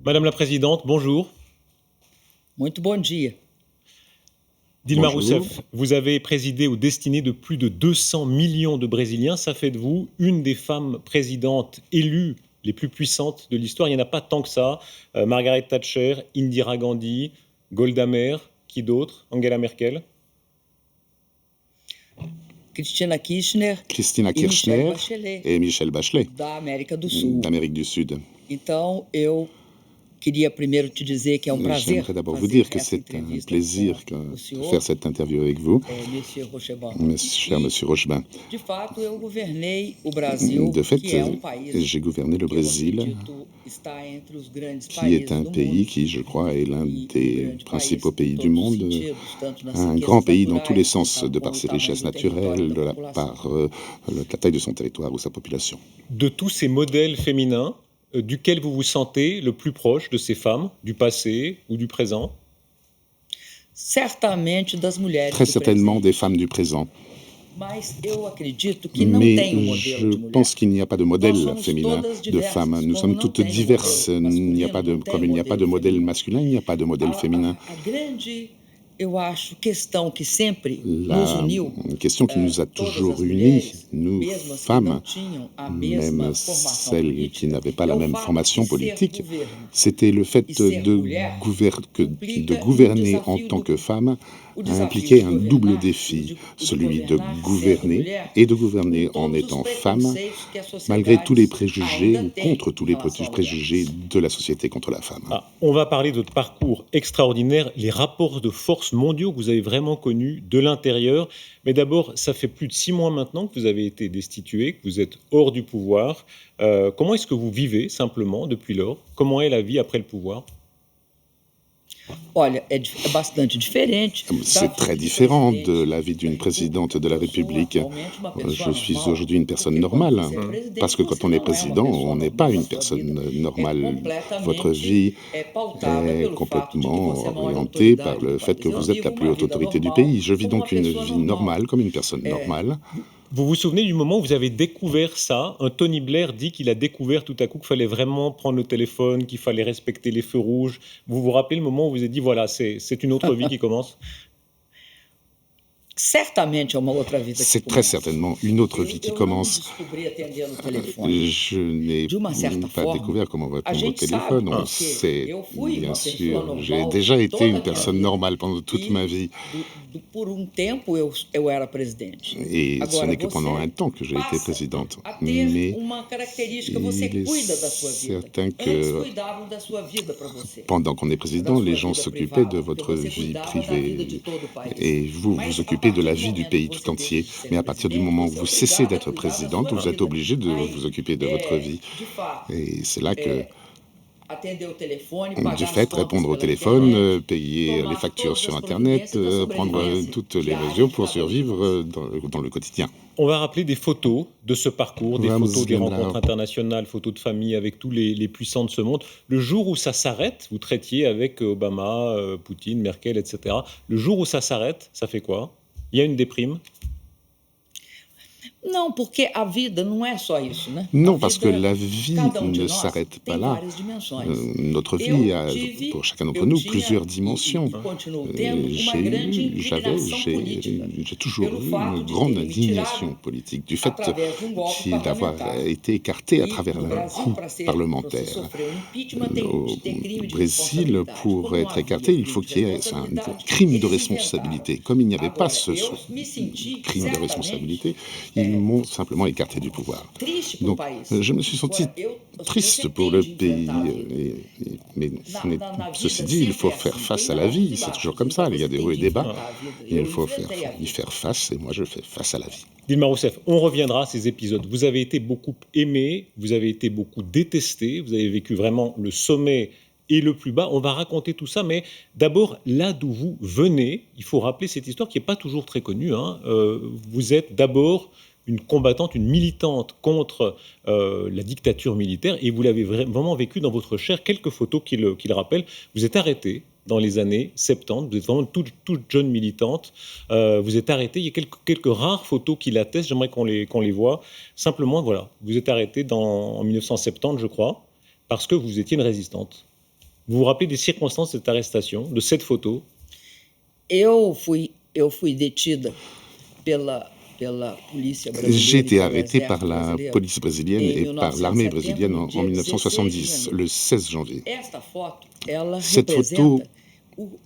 Madame la Présidente, bonjour. Muito bom dia. Dilma Bonjour. Rousseff, vous avez présidé aux destinées de plus de 200 millions de Brésiliens. Ça fait de vous une des femmes présidentes élues les plus puissantes de l'histoire. Il n'y en a pas tant que ça. Margaret Thatcher, Indira Gandhi, Golda Meir, qui d'autre? Angela Merkel. Cristina Kirchner Christina e Michelle Kirchner Bachelet, et Michel Bachelet, da América do Sul. d'Amérique du Sud. Então, eu queria primeiro te dizer que é prazer J'aimerais d'abord vous fazer dire que essa c'est un entrevista plaisir com o de senhor, faire cette interview avec vous, Monsieur Rochebon. cher Monsieur Rochebin. De fato, eu governei o Brasil, De fait, que é país j'ai gouverné le que eu Brésil, acredito está entre os grandes qui países est un do pays mundo. qui, je crois, est l'un E des grande principaux país pays em du todos os monde, sentidos, tanto nas un riquezas grand pays dans tous les naturais, sens, de como par o ses tamanho richesses do território naturelles, da de população. la taille de son territoire ou sa population. De tous ces modèles féminins, duquel vous vous sentez le plus proche de ces femmes, du passé ou du présent? Certamente das mulheres Très do certainement presente. des femmes du présent. Mas eu acredito que não Mais tem modelo je de mulher. pense qu'il n'y a pas de modèle Nós somos féminin todas de diversas, femmes. Nous como sommes não toutes tem diverses. modelo Il n'y a masculino, pas de, não tem comme il n'y a pas de modèle feminino. masculin, il n'y a pas de modèle féminin. A grande, eu acho, questão que sempre nos La uniu, question qui nous a todas toujours as unis, mulheres, nous mesmo as que femmes, não tinham a mesma même formação celles qui política, n'avaient pas é la o même fato formation de ser politique, governo c'était le fait e ser de, mulher de implica gouverner en desafio tant que femme o a desafio impliqué de un double governar, défi, o de celui de governar sendo gouverner mulher, et de com gouverner en todos os étant femme, preconceitos que a malgré tous les sociedade préjugés ainda ou tem contre tous em les relação à préjugés mulheres. de la société contre la femme. Ah, on va parler de votre parcours extraordinaire, les rapports de force mondiaux que vous avez vraiment connus de l'intérieur. Mais d'abord, ça fait plus de 6 mois maintenant que vous avez été destitué, que vous êtes hors du pouvoir. Comment est-ce que vous vivez simplement depuis lors? Comment est la vie après le pouvoir? Olha, é bastante diferente da C'est vida très de différent presidente de la vie da d'une présidente de la República. Eu sou République. atualmente uma pessoa Je suis normal, aujourd'hui une personne porque quando normale, você é presidente, parce que você quand on est não é uma président, pessoa on n'est normal. pas A une sua vida personne é normale. Votre completamente vie pautada est pelo fato de que complètement você é a maior orientée par autoridade le do fait que país. Eu vous êtes la vivo plus uma haute vida autorité du normal pays. Je vis como uma donc une pessoa vie normal. normale, comme une personne normale. Vous vous souvenez du moment où vous avez découvert ça? Un Tony Blair dit qu'il a découvert tout à coup qu'il fallait vraiment prendre le téléphone, qu'il fallait respecter les feux rouges. Vous vous rappelez le moment où vous vous êtes dit, voilà, c'est une autre vie qui commence? Certamente é uma outra vida que C'est très começa. certainement une autre vie qui Eu não commence. descobri atendendo o telefone. Je n'ai De uma certa pas forma, découvert comment a répondre au gente téléphone. sabe, On porque sait, eu fui bien uma pessoa sûr. J'ai normal déjà été toda a une minha personne vida. normale pendant toute ma vie. Por tempo eu era presidente. Et ce Agora n'est que você pendant un temps que j'ai été passa présidente. a ter Mais uma característica, você il est cuida da sua vida. certain Antes que cuidavam da sua vida para você. pendant qu'on est Da président, sua les gens vida s'occupaient privada, de porque votre você vie cuidava da vida de privée todo o país. et vous Mas vous a occupez de partir la do vie du momento pays que tout você entier. deixa de Mais ser à partir du presidente, moment où você é vous cessez obrigado a d'être cuidar da présidente, sua vous êtes vida. obligé de Aí, vous occuper de votre vie. de fato, Et c'est là que, atender o telefone, du pagar as fait, contas répondre au pela téléphone, internet, payer les tomar factures todas sur as Internet, providências da prendre sobrevivência toutes les diária mesures de pour cada um de nós. survivre dans le quotidien. On va rappeler des photos de ce parcours, des photos Vamos des rencontres lembrar internationales, photos de famille avec tous les puissants de ce monde. Le jour où ça s'arrête, vous traitiez avec Obama, Poutine, Merkel, etc. Le jour où ça s'arrête, ça fait quoi? Il y a une déprime? Não, porque a vida não é só isso, né? Non, A parce que vida, la vie cada de ne nós s'arrête pas tem là. várias dimensões. Notre Eu vie a, tive, pour chacun d'entre eu nous, tinha plusieurs dimensions. continuo tendo uma grande indignação política J'ai toujours pelo eu fato une de grande ter me indignation tirado politique du fait através de golpe d'avoir parlamentar. été écarté à E travers no un Brasil, coup para você parlementaire. sofrer impeachment, tem Au de ter crime de Brésil, responsabilidade. pour Como não être havia écarté, il crime faut de qu'il y ait un responsabilidade, crime de eles responsabilité. inventaram. Comme il n'y avait pas Agora, ce eu me senti crime de certamente responsabilité, ils m'ont simplement écarté du pouvoir. triste pro Donc, país. je me suis senti Agora, eu triste você pour tem le de pays. enfrentar a vida. Mais Na ceci vida dit, il sempre faut é faire assim, face tem à la altos vie. e C'est baixos. toujours comme ça. Então Il y a você des tem hauts et de des bas. enfrentar a vida. Et il Eu faut enfrentei a y vida. faire face. Et moi, je fais face à la vie. Dilma Rousseff, on reviendra à ces épisodes. Vous avez été beaucoup aimé, vous avez été beaucoup détesté, vous avez vécu vraiment le sommet et le plus bas. On va raconter tout ça, mais d'abord, là d'où vous venez, il faut rappeler cette histoire qui n'est pas toujours très connue. Vous êtes d'abord une combattante, une militante contre la dictature militaire, et vous l'avez vraiment vécu dans votre chair. Quelques photos qui le rappellent. Vous êtes arrêtée dans les années 70, vous êtes vraiment toute jeune militante, vous êtes arrêtée, il y a quelques rares photos qui l'attestent, j'aimerais qu'on les voit. Simplement, voilà, vous êtes arrêtée en 1970, je crois, parce que vous étiez une résistante. Vous vous rappelez des circonstances de cette arrestation, de cette photo? Eu fui detida pela polícia J'ai brasileira e été pelo arrêté par exército la brasileiro police brésilienne em et par l'armée 1970, brésilienne no en dia 16 de 1970, janeiro. le 16 janvier. Esta foto, ela Cette photo representa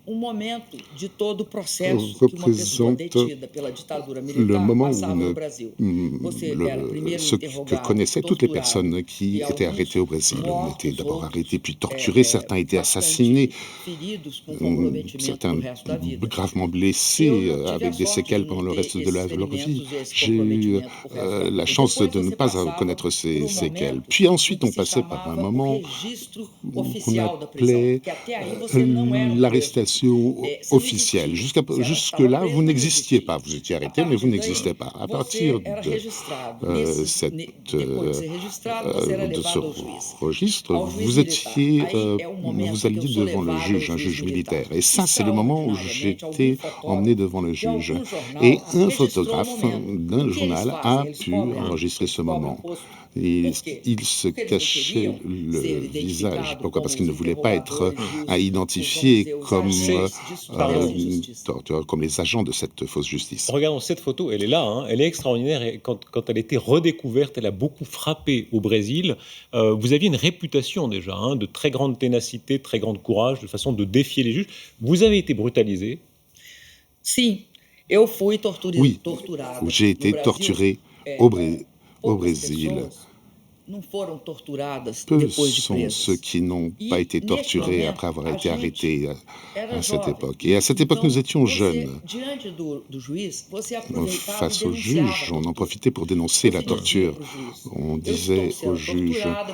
momento de todo o processo que uma pessoa représente detida pela ditadura le militar moment où passava no Brasil. Você era primeiro ce que interrogado, connaissaient toutes les torturado personnes qui e étaient alguns arrêtées au Brésil. On était mortos, d'abord outros arrêtés puis torturés, certains étaient assassinés, bastante feridos com comprometimento certains pro resto da vida. gravement Eu blessés não tive a avec des sorte de séquelles pendant não le ter reste de esses leur vie. ferimentos e esse J'ai eu comprometimento pro resto da la vida. chance Depois de ne você pas passava connaître por ces séquelles. momento Puis em ensuite, que on se passait par un chamava o moment registro qu'on oficial da prisão, appelait que até aí você não era preso. l'arrestation Você não officielle. existia. Você Jusque-là, estava vous preso, mas não n'existiez existia. pas. Vous étiez A arrêté, mais vous partir daí, n'existez pas. À você partir era de registrado. Depois de ser cette, registrado, você era de ce levado ao juiz. registre, Ao juiz vous militar. étiez, Aí é o momento vous que eu alliez sou devant le levado juge, ao un juiz juge militar. militaire. Et ça, c'est le moment où Extraordinariamente, algum j'étais emmené fotógrafo devant le de juge. algum jornal Et un registrou o photographe momento. d'un O que eles journal fazem? a Eles pu cobrem enregistrer ce cobrem o moment. rosto. Et Por quê? il se Porque eles não cachait queriam le ser visage. identificados Pourquoi? Parce como qu'il ne os voulait pas être interrogadores e à os, identifier vamos dizer, os comme, agentes de Pardon. justiça. comme les agents de cette fausse justice. Regardons cette photo, elle est là, hein, elle est extraordinaire et quand elle a été redécouverte, elle a beaucoup frappé au Brésil. Vous aviez une réputation déjà, hein, de très grande ténacité, de très grand courage, de façon de défier les juges. Vous avez été brutalisé. Sim, eu fui Oui, torturada j'ai no été Brasil. torturé É, au poucas Brésil. pessoas não foram torturadas Peu depois de sont ceux presas. qui n'ont E pas été neste torturés momento, après avoir a été gente arrêtés era à cette jovem. époque. Et à cette époque, Então, nous étions você, jeunes. diante do juiz, você aproveitava e Face au denunciava juge, a on en tortura. profitait pour dénoncer la Você dizia torture. pro juiz, On eu disait estou au sendo juge, torturada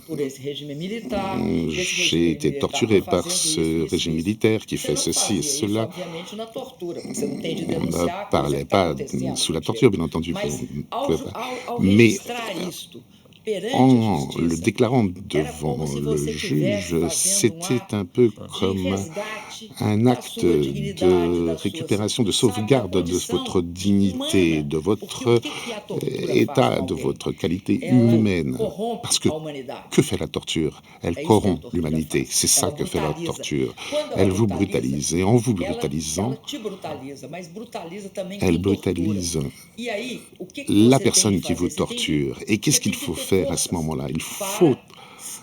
por esse regime militar, esse j'ai regime été militar torturé está par fazendo ce isso, isso, régime isso. militaire qui Você fait não ceci et fazia isso, cela. obviamente, na tortura, porque você não tem de On ne denunciar a coisa parlait que está pas acontecendo sous la no torture, direito. bien entendu. Mas Vous pouvez pas. ao Mais registrar isto perante a en le justiça, déclarant era como devant se le você estivesse juge, fazendo c'était un peu de comme resgate un da acte sua dignidade, de da sua, récupération, de sabe, da sauvegarde de condição votre dignité, humana. de Porque votre o que a tortura faz état, com de alguém? votre qualité Ela humaine. corrompe Parce que a humanidade. que fait la torture? Elle É isso que a corrompt tortura l'humanité. faz. C'est ça Ela que fait la brutaliza. torture. Quando ela Elle vous brutaliza, brutalise. Et en vous ela brutalisant, te brutaliza, mas brutaliza também elle quem tortura. brutalise E aí, o que la você tem de personne qui fazer? vous Você tem torture. Et qu'est-ce você tem qu'il que faut ter faire à ce forças moment-là? Il faut para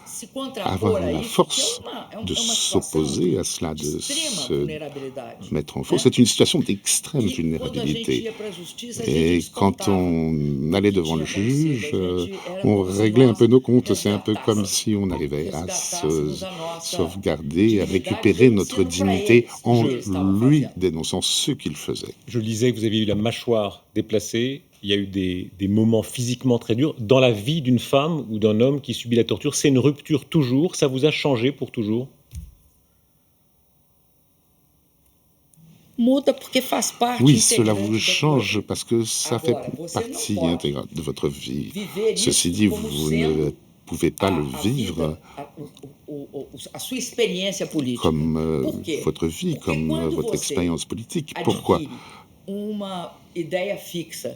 se contrapor avoir a la isso, que force é de uma situação s'opposer à cela, de de extrema se vulnerabilidade. mettre en Né? faux. C'est une situation d'extrême E quando a gente vulnérabilité. ia para a justiça, a gente Et quand descontava on o allait que devant le tinha acontecido. juge, A gente era on como se réglait un nós peu nos comptes. C'est un peu comme resgatássemos, si on arrivait à resgatássemos a nossa sauvegarder, à dignidade récupérer notre denunciando para dignité eles o en que eles estavam lui fazendo. dénonçant ce qu'il faisait. Je le disais que vous aviez eu la mâchoire déplacée, il y a eu des moments physiquement très durs. Dans la vie d'une femme ou d'un homme qui subit la torture, c'est une rupture toujours, ça vous a changé pour toujours? Muda porque faz parte Oui, cela integrante vous da tua change vida. parce que ça fait Agora, você não partie pode intégrante de votre vie. viver Ceci isso dit, como vous sendo ne pouvez pas le a vivre vida, a sua experiência política. comme Por quê? votre vie, Porque comme quando votre você expérience politique. Pourquoi? adquire uma ideia fixa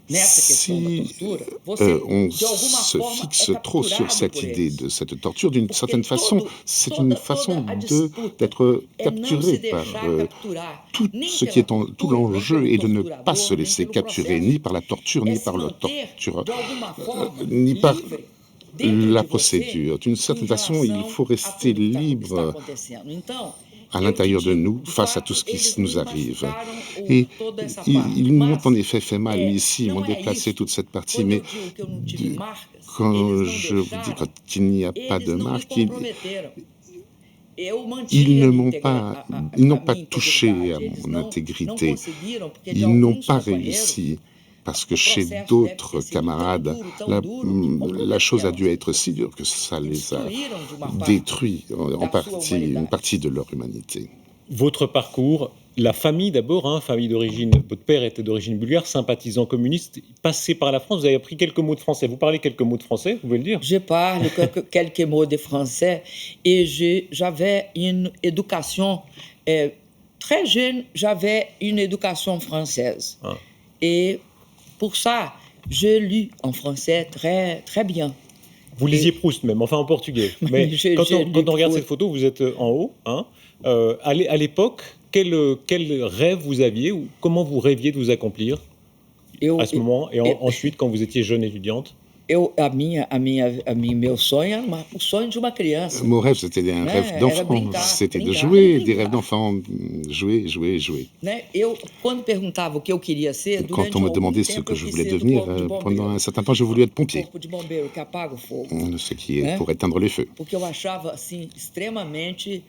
nessa questão da Si tortura, você, on de alguma se forma, fixe é trop sur capturado cette por idée eles. de cette torture, d'une Porque certaine façon, c'est une façon toda a disputa d'être é não se capturé par deixar capturar, tout nem ce qui est pela tout tortura, nem l'enjeu pelo est de ne pas torturador, se nem laisser pelo capturer processo. ni par la torture, É ni se par le manter, tortureur, de alguma forma, ni par livre dentro la de você procédure. D'une em certaine façon, il relação faut a rester tudo que está libre acontecendo. Então, à eu te l'intérieur de digo, nous de face à fato, tout ce qui eles nous me arrive. machucaram Et toda essa ils parte. m'ont Mas en effet fait mal ici, ils m'ont não é déplacé isso. toute cette partie, Quando mais eu digo que eu não tive de- marcas, quand eles não je vous dis deixaram, qu'il n'y a pas de eles não me marque, comprometeram. Eu ils mantive ne a m'ont minha pas, a ils n'ont minha pas touché à integridade. Eles mon não intégrité. conseguiram, porque de Ils n'ont alguns pas companheiros réussi parce que o chez processo deve d'autres ter sido camarades, tão duro, que la chose a dû comprometeram être si dure que ça les a destruíram de uma parte détruits en da sua partie, une humanidade. partie de leur humanité. Votre parcours, la famille d'abord, hein, famille d'origine, votre père était d'origine bulgare, sympathisant communiste, passé par la France, vous avez appris quelques mots de français. Vous parlez quelques mots de français, vous pouvez le dire? Je parle quelques mots de français et j'avais une éducation très jeune, j'avais une éducation française. Ah. Et pour ça, je lis en français très, très bien. Vous lisiez Proust même, enfin en portugais. Mais J'ai quand lu on regarde Proust. cette photo, vous êtes en haut. Hein. À l'époque, quel rêve vous aviez ou comment vous rêviez de vous accomplir Eu, à ce moment et eu, ensuite quand vous étiez jeune étudiante? meu sonho era o sonho de uma criança. Mon rêve, c'était un Né? rêve Era d'enfant. brincar, C'était de brincar, jouer, des brincar. rêves d'enfant. Jouer, jouer, jouer. Né? Quando perguntava o que eu queria ser, Quand durante on me algum demandait ce tempo que eu je quis voulais ser do devenir, corpo de pendant bombeiro. un certain temps, je voulais être pompier. Corpo de bombeiro que apaga o fogo. Ce qui est Né? pour éteindre les feux. Porque eu achava assim extremamente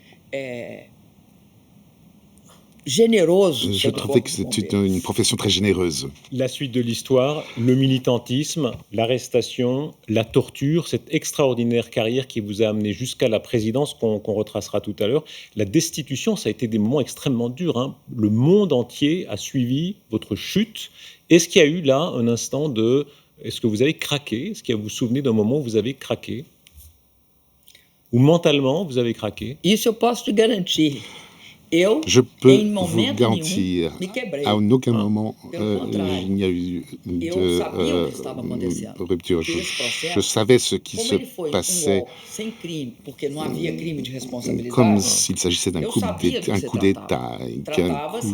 generoso. Je ser do trouvais corpo que de c'était bombeiro. une profession très généreuse. La suite de l'histoire, le militantisme, l'arrestation, la torture, cette extraordinaire carrière qui vous a amené jusqu'à la présidence qu'on retracera tout à l'heure. La destitution, ça a été des moments extrêmement durs. Hein. Le monde entier a suivi votre chute. Est-ce qu'il y a eu là un instant de... Est-ce que vous avez craqué? Est-ce que vous vous souvenez d'un moment où vous avez craqué? Ou mentalement, vous avez craqué? Isso eu posso te garantir. Eu, Je peux em vous momento garantir, nenhum, me quebrei. à aucun Ah. moment, Pelo contrário. il n'y a eu Eu sabia o que estava acontecendo. de rupture. Que esse processo, Je savais ce qui como se ele foi passait, golpe sem crime, porque não havia crime de responsabilidade, comme s'il s'agissait d'un eu coup sabia do que un se coup tratava. d'État, qu'un Tratava-se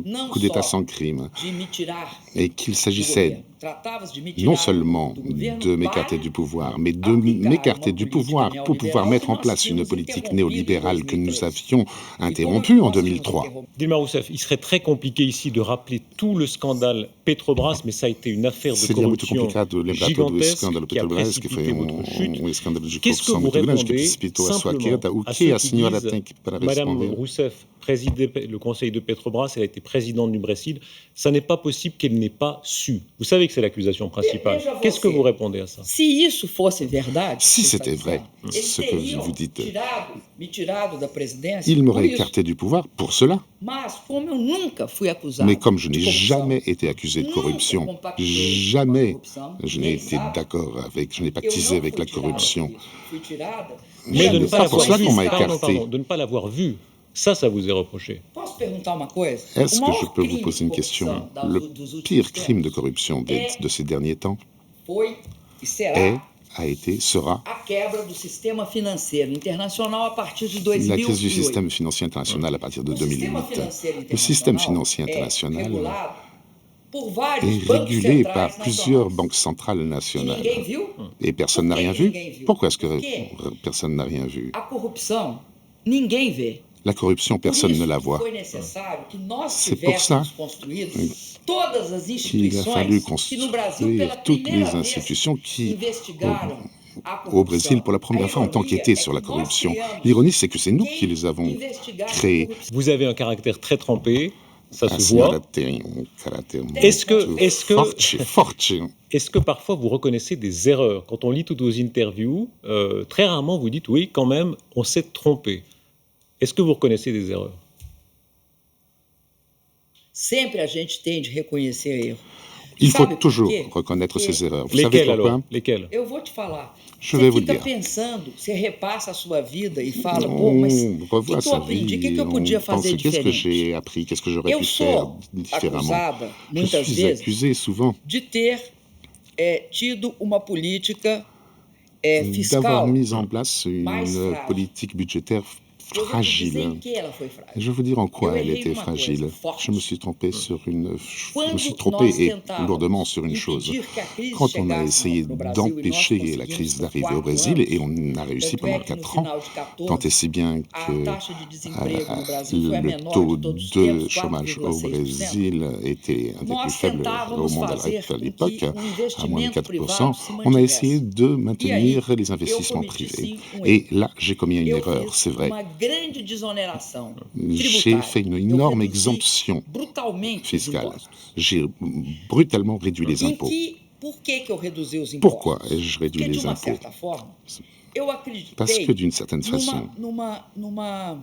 não coup d'État só sans crime, de me tirar et qu'il do s'agissait governo. Tratava-se de me tirar non seulement do governo de m'écarter para du pouvoir, mais de aplicar m'écarter uma du política pouvoir pour pouvoir neoliberal mettre que en nós place une tínhamos politique interrompido em néolibérale que nous 2013. avions E como interrompue en nós tínhamos 2003. interrompido. Dilma Rousseff, il serait très compliqué ici de rappeler tout le scandale Petrobras, mais ça a été une affaire de Seria muito corruption complicado lembrar todo o gigantesque escândalo qui a Petrobras, que précipité foi votre chute. escândalo de Qu'est-ce que corrupção vous muito grande que répondez precipitou a sua simplement queda. O à que ceux a qui senhora disent tem para Madame responder? Rousseff présidait le conseil de Petrobras, elle a été présidente du Brésil, ça n'est pas possible qu'elle n'ait pas su. Vous savez que c'est l'accusation principale. Veja Qu'est-ce que você. vous répondez à ça? Se isso fosse verdade, Si você está c'était vrai, dizendo, eles ce que teriam vous dites, me tirado da presidência il por m'aurait isso. écarté du pouvoir pour cela. Mas como eu nunca fui acusado Mais comme je de n'ai corrupção, jamais été accusé de nunca corruption, compactuei com a jamais corrupção, je n'ai ninguém été sabe, d'accord avec, je n'ai eu pactisé não avec fui la tirada corruption. disso. Fui tirada Mais de ne c'est pas pas pour l'avoir cela qu'on m'a vu, écarté. de ne pas l'avoir vu. Ça vous est reproché. Posso perguntar uma coisa? Est-ce O que maior je peux vous crime poser de une question? corrupção Le dos últimos pire crime de tempos corruption de ces derniers temps foi e será a été, sera a quebra do sistema financeiro internacional a partir de la crise du 2008. système financier international à partir de O sistema 2008. financeiro Le système internacional financier é international regulado por vários est bancos régulé centrais par plusieurs nacionais. banques centrales E nationales. ninguém viu? Et personne n'a Por que rien que vu. ninguém viu? Pourquoi est-ce que Por quê? personne n'a rien vu? A corrupção, ninguém vê. La corruption, Por personne isso ne la que voit. foi necessário que nós C'est pour ça tivéssemos construído todas as Qu'il a fallu instituições que no Brasil, pela construire toutes primeira les vez, institutions qui, investigaram a au Brésil, corrupção. pour la première A fois, ont ironia enquêté é sur que la nós corruption. criamos L'ironie, c'est que c'est nous quem qui les avons investigar a créés. corrupção. Vous avez un caractère très trempé, ça La se signora voit. tem um caráter Est-ce que- muito est-ce que- forte. Est-ce que parfois vous reconnaissez des erreurs? Quand on lit toutes vos interviews, très rarement vous dites oui, quand même, on s'est trompé. Est-ce que vous reconnaissez des erreurs? Sempre a gente tem de reconhecer erro. Il faut Sabe por toujours quê? reconnaître Porque ses erreurs. Vous savez Lesquelles pourquoi? alors? Lesquelles? eu vou te falar. Je Você vais vous fica le dire. pensando, você repassa a sua vida e fala, pô, mas On o revoit que eu sa aprendi? O vie, que eu on podia pense fazer qu'est-ce que diferente? j'ai appris, qu'est-ce que j'aurais Eu pu faire sou différemment. acusada, Je muitas suis vezes, accusé souvent de ter tido uma política d'avoir fiscal. mis en place mais une fragile. politique budgétaire Eu vou te dizer em fragile. que ela foi Et frágil. je vais vous dire en quoi Eu elle errei était numa fragile. coisa, forte. Je me suis trompé sur une, je Quando me suis nós trompé et tentávamos lourdement sur une chose. impedir que a crise Quand on a chegasse essayé no Brasil, e nós d'empêcher la conseguimos crise por d'arriver au 4 Brésil, anos, et on a réussi tanto é pendant que no 4 ans, final de tant 14, et si bien a que taxa de desemprego no Brasil foi a le menor taux de todos os de tempos, chômage au 4,6%. Brésil était un des plus Nós faibles au tentávamos monde fazer à com l'époque, que o à moins de investimento 4%. privado se On a essayé mantivesse. de maintenir les eu investissements cometi privés. sim Et là, j'ai commis une Eu erreur, fiz c'est vrai. uma grande desoneração J'ai tributária. fait une Eu énorme reduzi exemption brutalmente os fiscale. impostos. J'ai brutalement réduit les impôts. Por que eu reduzi os impostos? Pourquoi ai-je réduit Porque de les uma impôts? certa forma, eu Parce que acreditei d'une certaine façon, numa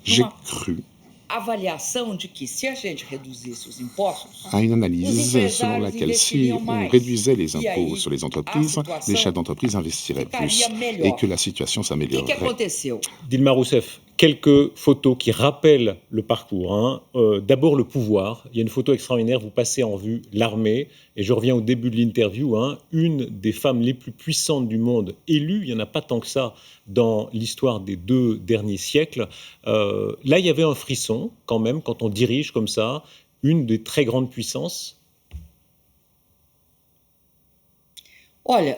j'ai cru avaliação de que se a gente reduzisse os impostos, à une os analyse selon empresários laquelle si investiriam on mais. réduisait les E impôts aí, sur les a entreprises, situação les chefs d'entreprise investiraient plus ficaria et melhor. que la situation O que s'améliorerait. aconteceu? Dilma Rousseff, quelques photos qui rappellent le parcours, hein. D'abord, le pouvoir. Il y a une photo extraordinaire, vous passez en vue l'armée, et je reviens au début de l'interview, hein, une des femmes les plus puissantes du monde élue, il n'y en a pas tant que ça dans l'histoire des 2 derniers siècles. Là, il y avait un frisson, quand même, quand on dirige comme ça, une des très grandes puissances. Olha,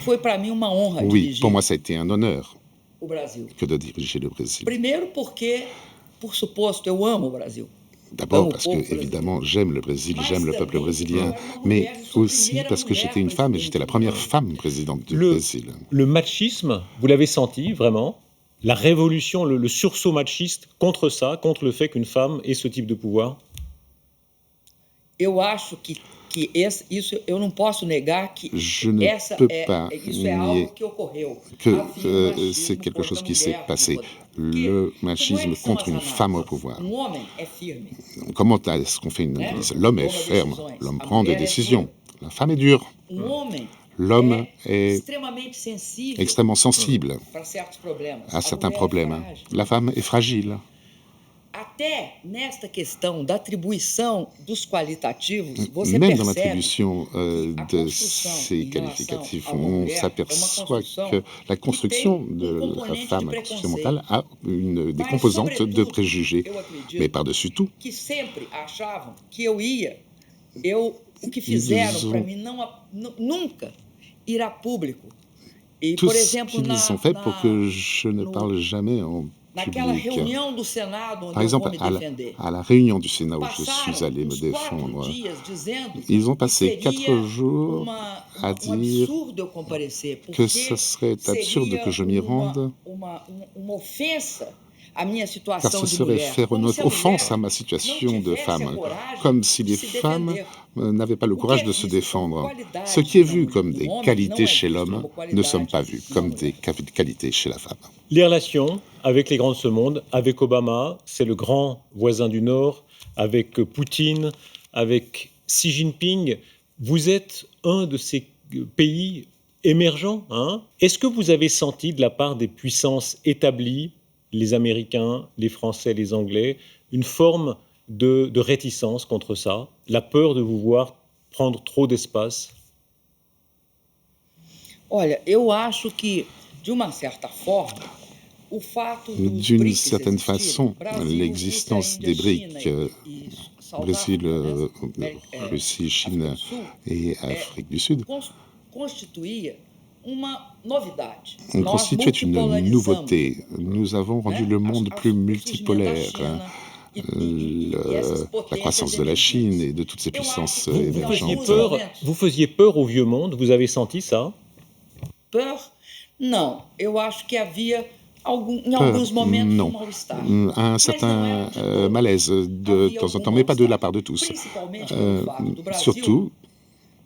foi para mim uma honra Oui, dirigir pour moi, ça a été un honneur o Brasil. que de diriger le Brésil. Primeiro porque, por suposto, eu amo o Brasil. D'abord Amo o parce povo que, brasileiro. évidemment, j'aime le Brésil, Mas j'aime le peuple também, brésilien, eu era uma mais mulher, sou a aussi primeira parce que mulher j'étais une femme et j'étais la première presidente. femme présidente du Le, Brésil. le machisme, vous l'avez senti vraiment? La révolution, le sursaut machiste contre ça, contre le fait qu'une femme ait ce type de pouvoir? Eu acho que isso eu não posso negar que Je ne essa peux é, pas isso é nier algo que ocorreu. que Havia c'est machismo quelque chose contra a qui s'est mulher no passé. poder. Le Porque como é machisme que são contre as une femme au análises? pouvoir. Homem é firme, Comment est-ce qu'on fait une né? analyse? L'homme est Toma ferme, decisões. l'homme A prend des mulher é décisions, dura. la femme est dure, Homem l'homme é est extremamente sensível extrêmement sensible para certos problemas. à A certains mulher é problèmes. frágil. La femme est fragile. Até nesta questão da atribuição dos qualitativos, você Même dans percebe l'attribution que a de construção ces em relação qualificatifs, a uma on mulher é uma s'aperçoit construção que la que construction tem de la componente de femme preconceito. mentale a des Mas, composantes de sobretudo, préjugés. eu Mais acredito par-dessus tout, que sempre achavam que o que ils fizeram para ont mim nunca ir a público. E, tout por ce exemplo, qu'ils ont fait pour que je ne parle jamais en naquela public. reunião do Senado onde Par eu vou exemple, me à defender, la réunion du Sénat où je suis passaram allé me uns 4 défendre, dias dizendo ils ont que passé 4 seria jours à dire absurdo eu comparecer, que porque ce serait absurde que seria je m'y rende, uma ofensa à minha car situação ce de serait mulher, faire como une se a offense à mulher ma não situation de tivesse a femme, coragem comme si de les se femmes defender. n'avaient pas le O que courage é de se visto como défendre. qualidade Ce qui est na vu mulher, comme no des homem, qualités não é chez visto l'homme como ne sont pas qualidade vus na comme des mulher. qualités chez la femme. Les relations avec les grands de ce monde, avec Obama, c'est le grand voisin du Nord, avec Poutine, avec Xi Jinping, vous êtes un de ces pays émergents, hein? Est-ce que vous avez senti de la part des puissances établies, les Américains, les Français, les Anglais, une forme de réticence contre ça, la peur de vous voir prendre trop d'espace? Olha, eu acho que, de uma certa forma, o fato dos D'une BRICS certaine existirem, façon, Brasil, l'existence Rússia, des Índia, BRICS, China e South Brésil, Africa, né? Russie, África Chine do Sul, et Afrique du Sud, constituía uma novidade. ont Nós constitué une multipolarizamos, nouveauté. Nous avons rendu né, le monde plus o surgimento da multipolaire. China e essas La potências croissance de la Chine emergentes. et de toutes ces Eu acho puissances que Vous, em vous faisiez alguns peur, momentos, vous faisiez peur au vieux monde, vous avez senti ça? peur, não. Eu acho que havia em Peur, alguns momentos non. um mal-estar. Un Mas não certain era de todos. malaise de Havia temps en algum temps, mais pas de la mal-estar. part de tous. Principalmente pelo fato do Brasil Surtout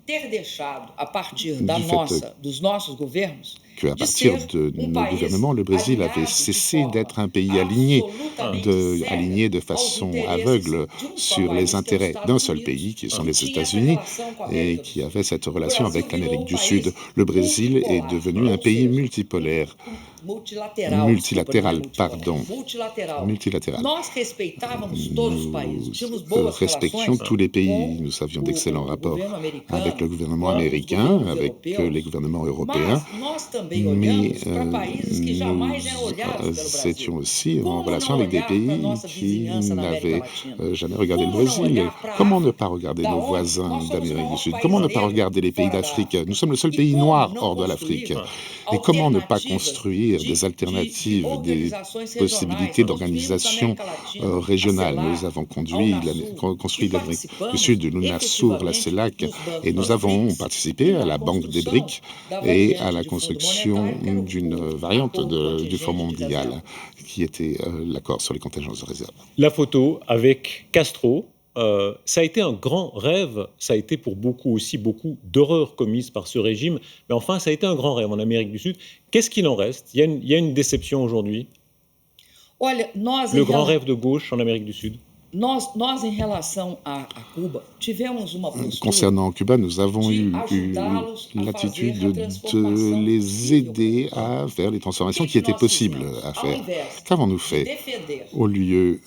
ter deixado, a partir du fait dos nossos governos, qu'à de partir ser de nos país gouvernements, le Brésil avait alinhado de cessé forma d'être un pays aligné, absolutamente cega aligné de aos façon interesses aveugle de um só sur les país, que é os intérêts Estados d'un seul Unidos, pays, qui sont que les tinha essa États-Unis, relação com a et América do qui Sul. avait cette O relation Brasil avec l'Amérique virou du um Sud. país Le Brésil est multipolar, devenu un ou pays seja, multipolaire, multilateral, desculpa, não é multilatéral, multipolar, pardon, multilateral. multilatéral. Nós respeitávamos todos os países, Nous tínhamos boas respections relações tous les pays, com nous avions d'excellents o rapports governo avec le americano, gouvernement com os américain, governos avec europeus, les gouvernements européens, mas nós também mais olhamos para países que jamais eram olhados pelo étions Brasil. aussi en Como relation não avec des olhar para pays nossa qui vizinhança na América n'avaient Latina? jamais regardé le Como não Brésil. olhar para a Comment ne África, pas regarder da nos onde voisins nós somos o d'Amérique du maior Sud? país Comment ne pas negro regarder les pays fora da d'Afrique? África? Nous sommes le seul E pays como noir não hors de l'Afrique. construir Et comment ne pas alternativas construire des de alternatives, des organizações regionais? possibilités Nós vimos na d'organisation América Latina, a régionale? Nous CELAC, avons a Unasul, construit e l'Amérique du participamos Sud, l'UNASUR, la efetivamente CELAC, dos et nous bancos avons BRICS participé e à na la Banque des construção BRICS da et à variante la de fundo construction monetário, que era d'une o variante acordo du Fonds contingente de mondial, reserva. qui était l'accord sur les contingences de réserve. La photo avec Castro, ça a été un grand rêve, ça a été pour beaucoup aussi beaucoup d'horreurs commises par ce régime, mais enfin ça a été un grand rêve en Amérique du Sud. Qu'est-ce qu'il en reste? Il y a une déception aujourd'hui. Olha, nós Le grand rêve de gauche en Amérique du Sud. nós em relação a Cuba, tivemos uma postura Concernant Cuba, nous avons de eu ajudá-los a fazer l'attitude a de transformação les aider à faire les transformations qui étaient possibles à Ao faire. invés Qu'avons-nous de fait? defender Au lieu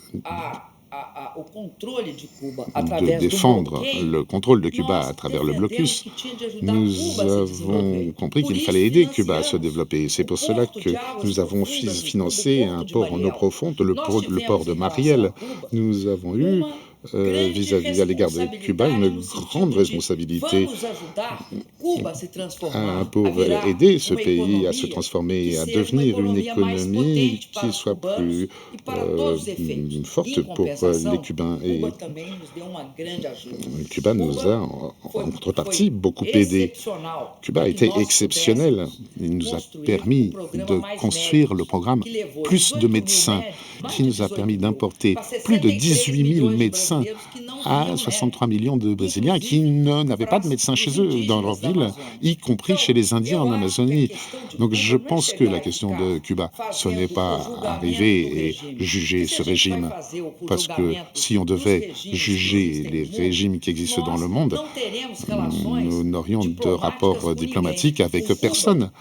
o controle de Cuba de através do défendre bloqueio, le contrôle de Cuba nós à travers le defendemos blocus, que tinha de ajudar nous Cuba a se avons desenvolver. compris Por qu'il isso, fallait aider Cuba à se financiamos développer. C'est o pour cela Porto que de Águas nous avons Profundas de financé Cuba, o un Porto de port en eau Mariel. profonde, le Nós port tivemos de em relação Mariel. a Cuba Nous avons eu, uma grande vis-à-vis à l'égard de Cuba, responsabilidade une no grande sentido de responsabilité vamos ajudar Cuba a se transformar, a pour virar aider ce uma pays à se economia transformer que et à seja uma devenir une economia mais économie potente para qui os soit cubanos plus e para todos os efeitos. forte Em pour les compensação, Cubains. Et Cuba também nos deu uma grande ajuda. Cuba nous a, en contrepartie, beaucoup aidé. Excepcional Cuba a que été nós exceptionnel. pudéssemos Il nous a construir permis programa de Mais construire le Médicos, programme que levou plus 18 de mil médecins, mais qui de nous a 18 permis mil d'importer para plus de 63 18 000 milhões de médecins brasileiros que não à viviam 63 millions de Brésiliens qui n'avaient pas de médecins chez eux dans leur ville, y compris chez les Indiens en Amazonie. Donc je pense que la question de Cuba, ce n'est pas arriver et juger ce régime, parce que si on devait juger les régimes qui existent dans le monde, nous n'aurions de rapport diplomatique avec personne.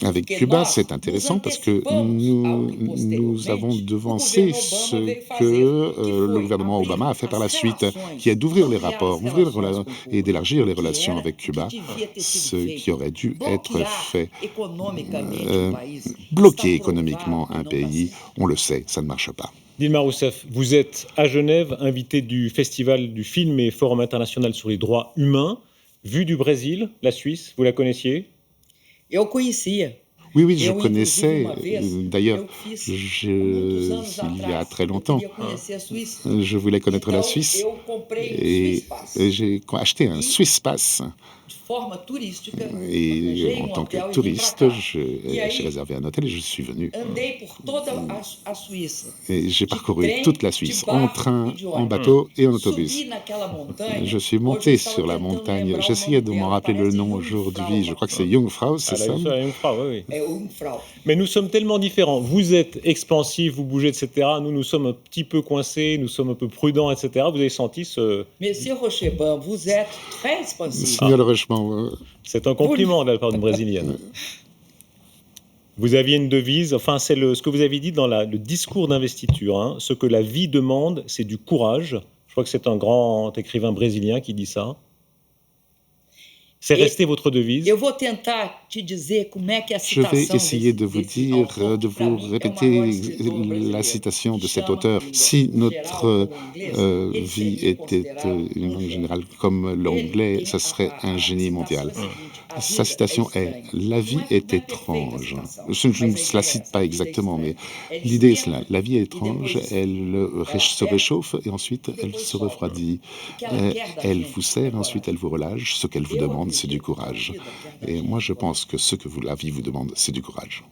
Avec Cuba, c'est intéressant parce que nous avons devancé ce que le gouvernement Obama a fait par la suite, qui est d'ouvrir les rapports, et d'élargir les relations avec Cuba, ce qui aurait dû être fait. Bloquer économiquement un pays, on le sait, ça ne marche pas. Dilma Rousseff, vous êtes à Genève, invité du Festival du film et Forum international sur les droits humains. Vue du Brésil, la Suisse, vous la connaissiez? Eu conhecia. Oui, je connaissais. D'ailleurs, il y a très longtemps, je voulais connaître la Suisse et j'ai acheté un Swiss Pass. Et en tant que touriste, j'ai réservé un hôtel et je suis venu. Et j'ai parcouru toute la Suisse, en train, en bateau et en autobus. Je suis monté sur la montagne. J'essayais de m'en rappeler le nom aujourd'hui. Je crois que c'est Jungfrau, c'est ça? Jungfrau, oui. Mais nous sommes tellement différents. Vous êtes expansif, vous bougez, etc. Nous sommes un petit peu coincés, nous sommes un peu prudents, etc. Vous avez senti ce... Monsieur Rocheban, vous êtes très expansif. Signor Rocheban, c'est un compliment de la part d'une Brésilienne. Vous aviez une devise, enfin c'est ce que vous avez dit dans le discours d'investiture, hein, ce que la vie demande, c'est du courage. Je crois que c'est un grand écrivain brésilien qui dit ça. C'est resté votre devise. Eu vou tentar te dizer como é que a Je vais citação essayer de vous dire, de vous répéter la citation de cet auteur. Si notre vie était une langue générale comme l'anglais, ça serait un génie mondial. Sa citation est « La vie est étrange ». Je ne la cite pas exactement, mais l'idée est cela. La vie est étrange, elle se réchauffe et ensuite elle se refroidit. Elle vous serre, ensuite elle vous relâche. Ce qu'elle vous demande, c'est du courage. Et moi, je pense que ce que la vie vous demande, c'est du courage.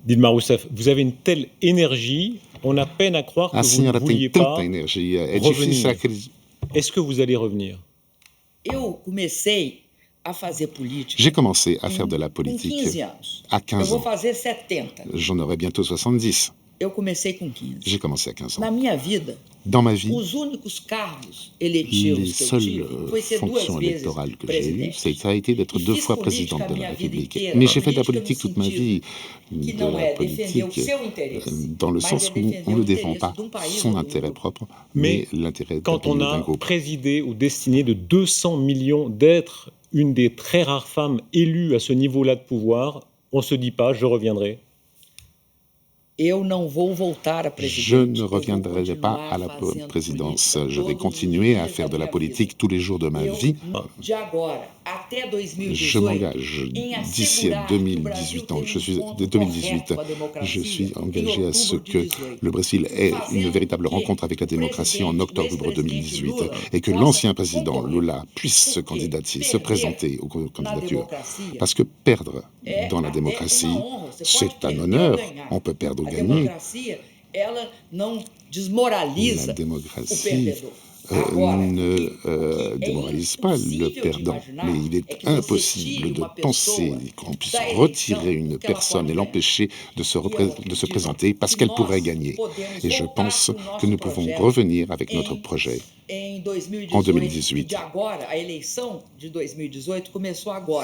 Dilma Rousseff, vous avez une telle énergie, on a peine à croire que vous ne vouliez pas revenir. Est-ce que vous allez revenir? Eu comecei a fazer política. J'ai commencé à faire de la politique à 15 Eu ans. vou fazer 70. J'en aurai bientôt 70. Eu comecei com 15. J'ai commencé à 15 ans. Na minha vida, Dans ma vie, os únicos cargos les eletivos que eu seules tive foi ser duas fonctions vezes électorales que j'ai eues, presidente. ça a été d'être E 2 fiz fois política présidente de a la minha vida République. inteira. Mais j'ai fait de la Política politique no toute ma sentido vie, que de não la é defender o politique, seu interesse, dans le mas sens é où defender on o ne défend interesse pas de um país son ou do intérêt mundo. propre, Mais mais l'intérêt d'un quand pays on ou d'un a groupe. présidé ou destiné de 200 millions d'être une des très rares femmes élues à ce niveau-là de pouvoir, on ne se dit pas « je reviendrai ». Eu não vou voltar a Je presidente. ne Eu vou reviendrai pas à la continuar fazendo présidence. política Je vais todos os continuer à dias faire da de la minha politique vida. tous les jours de ma vie. De agora até Je 2018, m'engage em d'ici à assegurar que o Brasil 2018 ans. Je suis tenha um de encontro 2018. correto com a Je democracia suis em engagé à ce outubro que de 2018. le Brésil ait une véritable rencontre avec la démocratie en octobre 2018 et que l'ancien président Lula puisse se candidater, se présenter aux Na candidatures. democracia Parce que perdre é dans la até démocratie, uma honra. Você c'est pode un perder honneur. ou ganhar. On peut perdre ou A gagner. democracia, ela não desmoraliza La o démocratie perdedor. ne démoralise pas le perdant, mais il est impossible de penser qu'on puisse retirer une personne et l'empêcher de se présenter parce qu'elle pourrait gagner. Et je pense que nous pouvons revenir avec notre projet en 2018.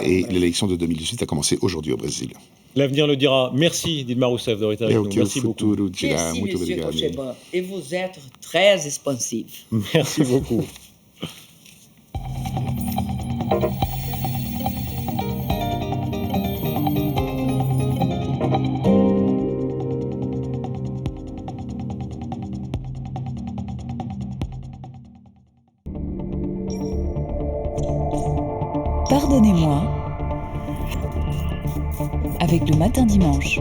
Et l'élection de 2018 a commencé aujourd'hui au Brésil. L'avenir le dira. Merci, Dilma Rousseff, d'avoir été avec nous. Merci beaucoup. Merci, Monsieur Kocheban. Et vous êtes très expansif. Merci beaucoup. Pardonnez-moi avec le matin dimanche.